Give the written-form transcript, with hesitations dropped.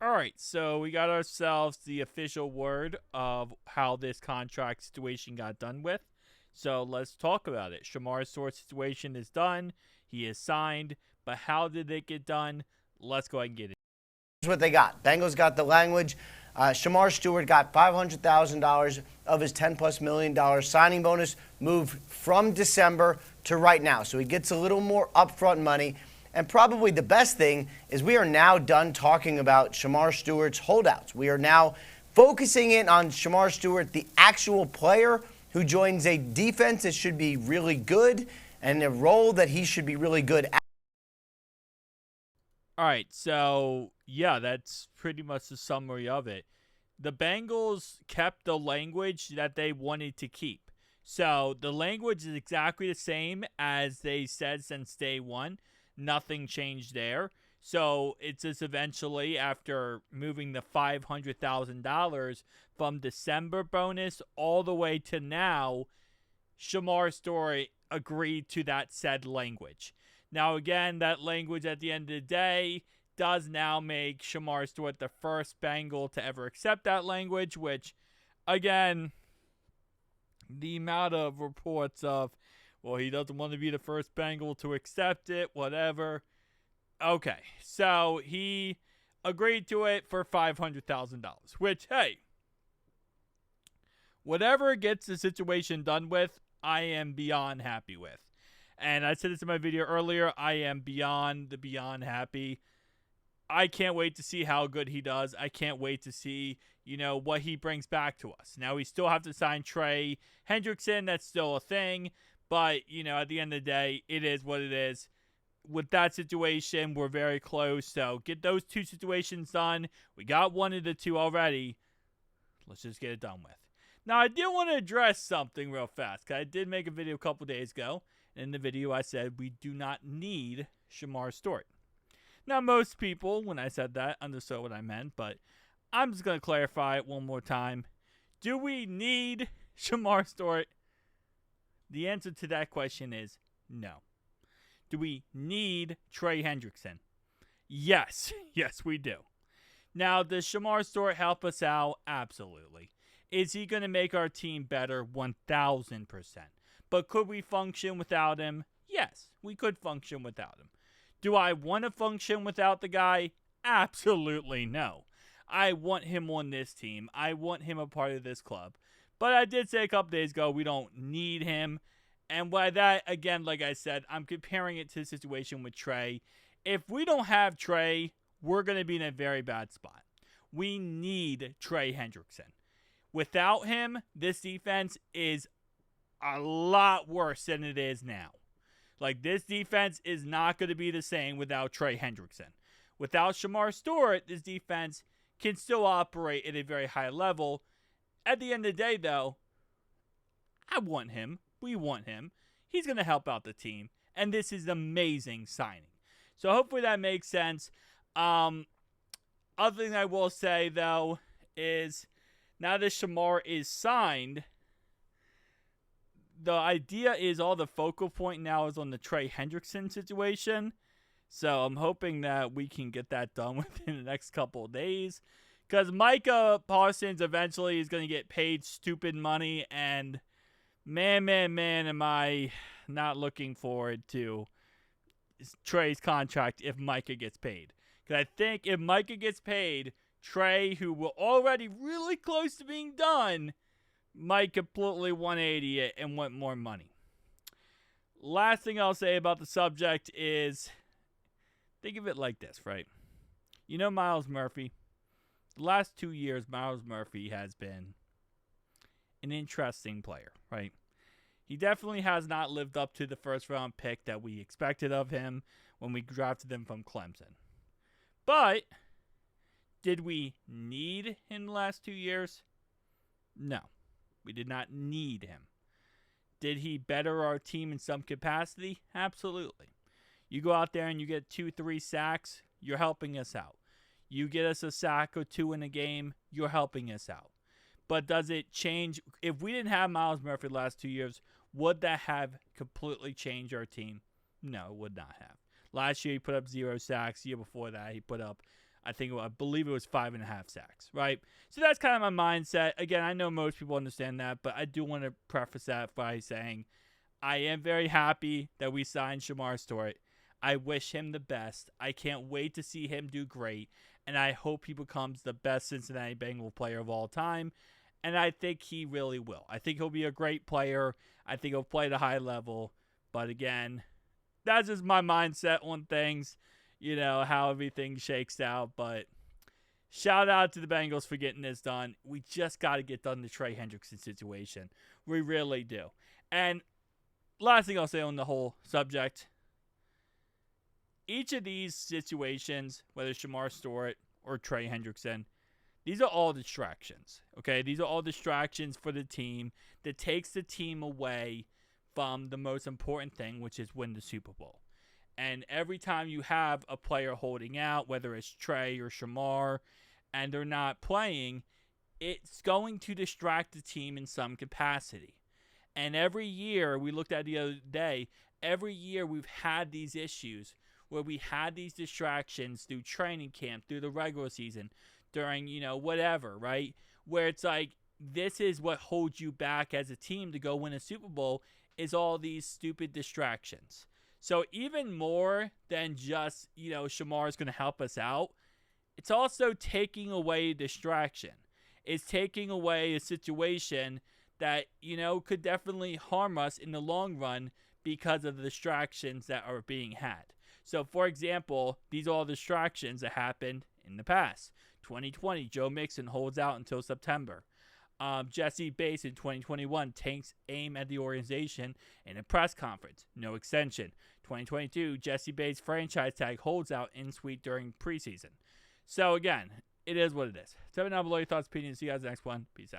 All right, so we got ourselves the official word of how this contract situation got done with. So let's talk about it. Shemar Stewart's situation is done. He is signed, but how did it get done? Let's go ahead and get it. Here's what they got. Bengals got the language. Shemar Stewart got $500,000 of his $10+ million signing bonus moved from December to right now. So he gets a little more upfront money. And probably the best thing is we are now done talking about Shemar Stewart's holdouts. We are now focusing in on Shemar Stewart, the actual player who joins a defense that should be really good and a role that he should be really good at. All right, so yeah, that's pretty much the summary of it. The Bengals kept the language that they wanted to keep. So the language is exactly the same as they said since day one. Nothing changed there. So it's just eventually, after moving the $500,000 from December bonus all the way to now, Shemar Stewart agreed to that said language. Now, again, that language at the end of the day does now make Shemar Stewart the first Bengal to ever accept that language, which, again, the amount of reports of, well, he doesn't want to be the first Bengal to accept it, whatever. Okay, so he agreed to it for $500,000, which, hey, whatever gets the situation done with, I am beyond happy with. And I said this in my video earlier, I am beyond happy. I can't wait to see how good he does. I can't wait to see, what he brings back to us. Now, we still have to sign Trey Hendrickson. That's still a thing. But, at the end of the day, it is what it is. With that situation, we're very close. So get those two situations done. We got one of the two already. Let's just get it done with. Now, I did want to address something real fast, because I did make a video a couple days ago. In the video, I said we do not need Shemar Stewart. Now, most people, when I said that, understood what I meant, but I'm just going to clarify it one more time. Do we need Shemar Stewart? The answer to that question is no. Do we need Trey Hendrickson? Yes. Yes, we do. Now, does Shemar Stewart help us out? Absolutely. Is he going to make our team better? 1,000%. But could we function without him? Yes, we could function without him. Do I want to function without the guy? Absolutely no. I want him on this team. I want him a part of this club. But I did say a couple days ago, we don't need him. And by that, again, like I said, I'm comparing it to the situation with Trey. If we don't have Trey, we're going to be in a very bad spot. We need Trey Hendrickson. Without him, this defense is a lot worse than it is now. Like, this defense is not going to be the same without Trey Hendrickson. Without Shemar Stewart, this defense can still operate at a very high level. At the end of the day, though, I want him. We want him. He's going to help out the team. And this is an amazing signing. So hopefully that makes sense. Other thing I will say, though, is now that Shemar is signed, the idea is all the focal point now is on the Trey Hendrickson situation. So I'm hoping that we can get that done within the next couple of days. Because Micah Parsons eventually is going to get paid stupid money. And man, am I not looking forward to Trey's contract if Micah gets paid. Because I think if Micah gets paid, Trey, who will already really close to being done, might completely 180 it and want more money. Last thing I'll say about the subject is, think of it like this, right? You know Myles Murphy? The last 2 years, Myles Murphy has been an interesting player, right? He definitely has not lived up to the first-round pick that we expected of him when we drafted him from Clemson. But did we need him the last 2 years? No. We did not need him. Did he better our team in some capacity? Absolutely. You go out there and you get 2-3 sacks, you're helping us out. You get us a sack or two in a game, you're helping us out. But does it change? If we didn't have Myles Murphy the last 2 years, would that have completely changed our team? No, it would not have. Last year he put up 0 sacks. The year before that he put up I believe it was 5.5 sacks, right? So that's kind of my mindset. Again, I know most people understand that, but I do want to preface that by saying I am very happy that we signed Shemar Stewart. I wish him the best. I can't wait to see him do great, and I hope he becomes the best Cincinnati Bengal player of all time, and I think he really will. I think he'll be a great player. I think he'll play at a high level, but again, that's just my mindset on things, how everything shakes out. But shout out to the Bengals for getting this done. We just got to get done the Trey Hendrickson situation. We really do. And last thing I'll say on the whole subject, each of these situations, whether Shemar Stewart or Trey Hendrickson, these are all distractions, okay? These are all distractions for the team that takes the team away from the most important thing, which is win the Super Bowl. And every time you have a player holding out, whether it's Trey or Shemar, and they're not playing, it's going to distract the team in some capacity. And every year, we looked at the other day, every year we've had these issues where we had these distractions through training camp, through the regular season, during, whatever, right? Where it's like, this is what holds you back as a team to go win a Super Bowl, is all these stupid distractions. So even more than just, Shemar is going to help us out, it's also taking away distraction. It's taking away a situation that, could definitely harm us in the long run because of the distractions that are being had. So, for example, these are all distractions that happened in the past. 2020, Joe Mixon holds out until September. Jesse Bates in 2021 takes aim at the organization in a press conference. No extension. 2022, Jesse Bates franchise tag holds out in suite during preseason. So, again, it is what it is. Tell me down below your thoughts, opinions. See you guys in the next one. Peace out.